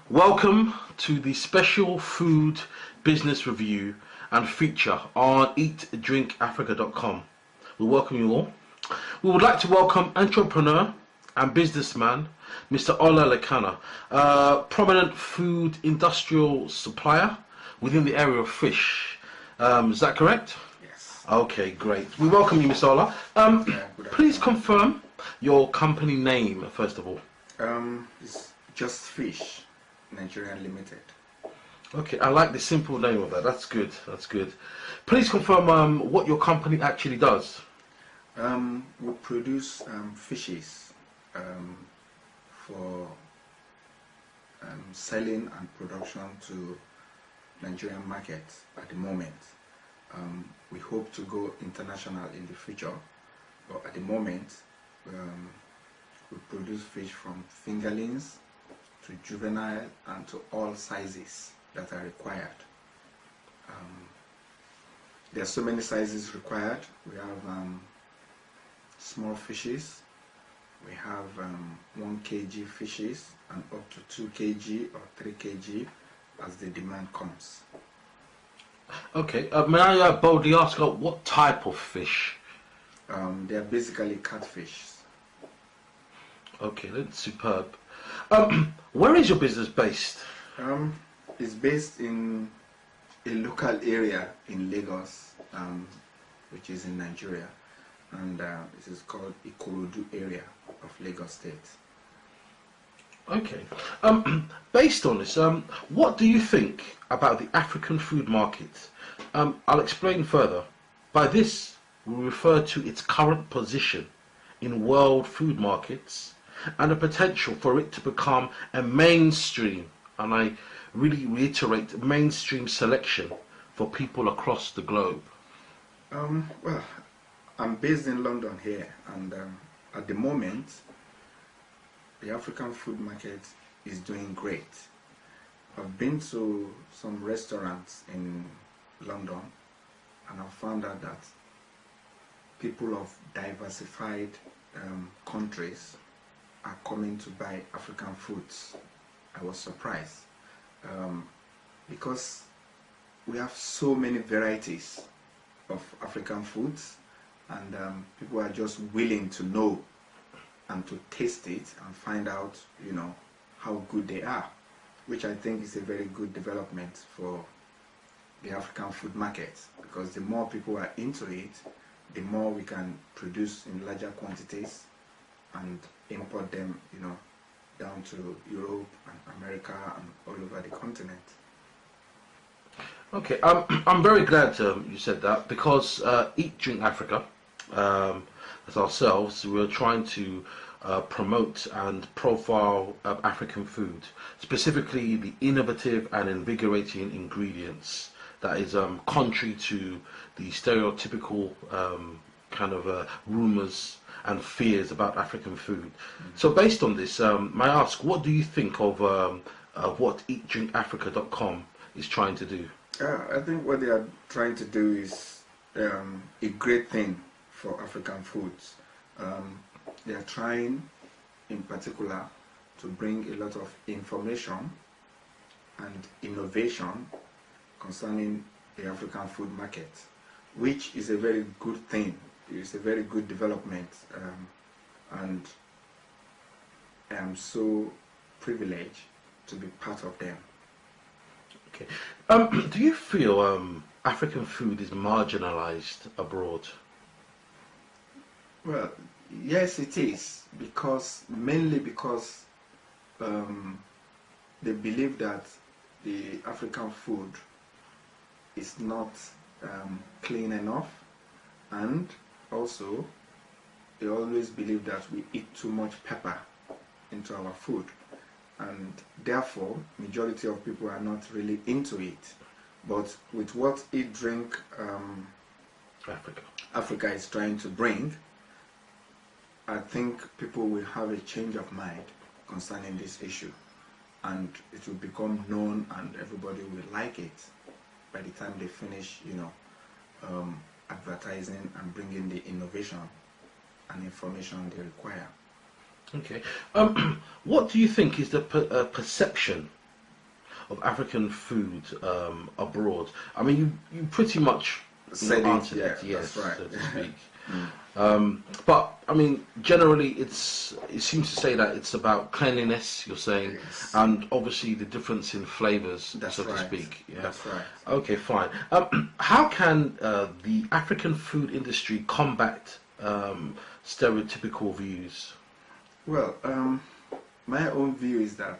Welcome to the special food business review and feature on EatDrinkAfrica.com. We welcome you all. We would like to welcome entrepreneur and businessman Mr Ola Lekana, a prominent food industrial supplier within the area of fish. Is that correct? Yes. Okay, great. We welcome you, Mr Ola. Please confirm your company name first of all. It's Just Fish Nigeria Limited. Okay, I like the simple name of that. That's good. That's good. Please confirm what your company actually does. We produce fishes for selling and production to Nigerian markets at the moment. We hope to go international in the future, but at the moment we produce fish from fingerlings to juvenile and to all sizes that are required. There are so many sizes required. We have small fishes, we have 1 kg fishes, and up to 2 kg or 3 kg as the demand comes. Okay, may I boldly ask what type of fish? They are basically catfish. Okay, that's superb. Where is your business based? It's based in a local area in Lagos, which is in Nigeria, and this is called Ikorodu area of Lagos State. Okay. Based on this, what do you think about the African food market? I'll explain further. By this, we refer to its current position in world food markets and the potential for it to become a mainstream, and I really reiterate, mainstream selection for people across the globe. Well, I'm based in London here, and at the moment, the African food market is doing great. I've been to some restaurants in London, and I've found out that people of diversified countries are coming to buy African foods. I was surprised because we have so many varieties of African foods, and people are just willing to know and to taste it and find out, how good they are, which I think is a very good development for the African food market, because the more people are into it, the more we can produce in larger quantities and import them, down to Europe and America and all over the continent. Okay, I'm very glad you said that, because Eat Drink Africa, as ourselves, we're trying to promote and profile African food, specifically the innovative and invigorating ingredients that is contrary to the stereotypical kind of rumors and fears about African food. So based on this, may I ask, what do you think of what EatDrinkAfrica.com is trying to do? I think what they are trying to do is a great thing for African foods. They are trying, in particular, to bring a lot of information and innovation concerning the African food market, which is a very good thing. It's a very good development, and I am so privileged to be part of them. Okay. Do you feel African food is marginalized abroad? Well, yes, it is, mainly because they believe that the African food is not clean enough, and also they always believe that we eat too much pepper into our food, and therefore majority of people are not really into it. But with what Eat Drink Africa is trying to bring, I think people will have a change of mind concerning this issue, and it will become known and everybody will like it by the time they finish, advertising and bringing the innovation and information they require. Okay. What do you think is the perception of African food abroad? I mean, you pretty much Said it, answered yeah, it, yes, that's right. so to speak. But I mean, generally, it seems to say that it's about cleanliness. You're saying, Yes. and obviously the difference in flavors, That's so to right. speak. Yeah. That's right. Okay, fine. How can the African food industry combat stereotypical views? Well, my own view is that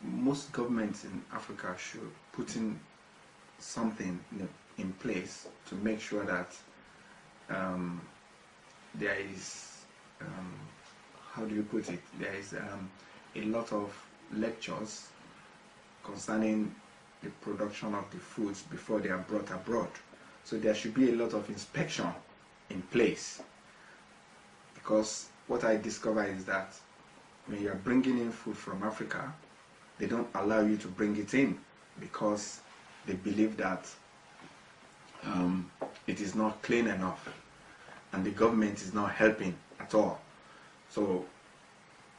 most governments in Africa should put in something in place to make sure that there is, how do you put it, there is a lot of lectures concerning the production of the foods before they are brought abroad. So there should be a lot of inspection in place, because what I discover is that when you are bringing in food from Africa, they don't allow you to bring it in because they believe that it is not clean enough and the government is not helping at all. So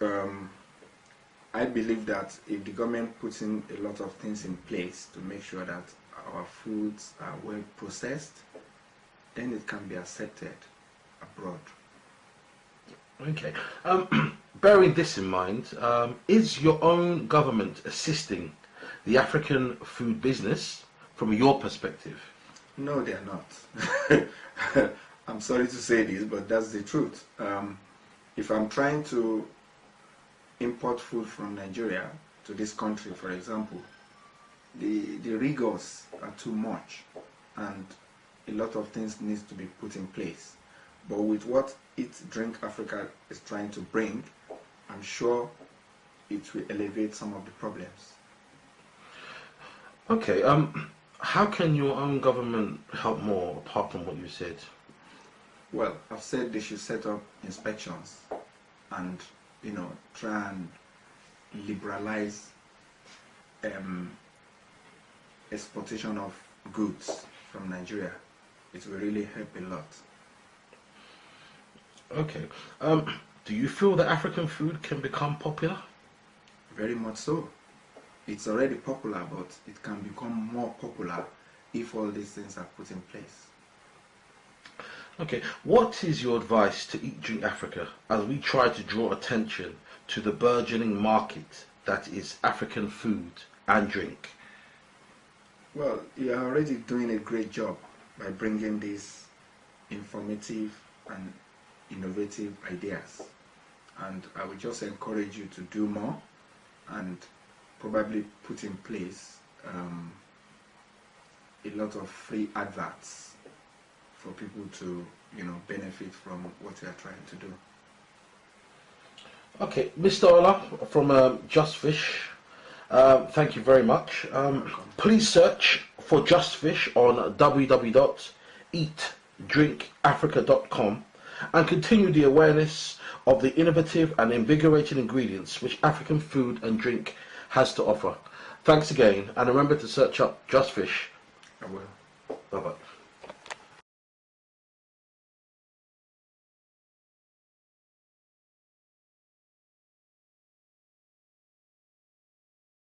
I believe that if the government puts in a lot of things in place to make sure that our foods are well processed, then it can be accepted abroad. Okay. Bearing this in mind, is your own government assisting the African food business from your perspective? No, they are not. I'm sorry to say this, but that's the truth. If I'm trying to import food from Nigeria to this country, for example, the rigors are too much and a lot of things needs to be put in place. But with what EatDrinkAfrica is trying to bring, I'm sure it will elevate some of the problems. Okay. How can your own government help more apart from what you said? Well, I've said they should set up inspections and, try and liberalize exportation of goods from Nigeria. It will really help a lot. Okay. Do you feel that African food can become popular? Very much so. It's already popular, but it can become more popular if all these things are put in place. Okay. What is your advice to Eat Drink Africa as we try to draw attention to the burgeoning market that is African food and drink? Well, you are already doing a great job by bringing these informative and innovative ideas. And I would just encourage you to do more and probably put in place a lot of free adverts for people to, benefit from what we are trying to do. Okay, Mr. Ola from Just Fish, thank you very much. Please search for Just Fish on www.eatdrinkafrica.com and continue the awareness of the innovative and invigorating ingredients which African food and drink has to offer. Thanks again, and remember to search up Just Fish. I will. Bye-bye.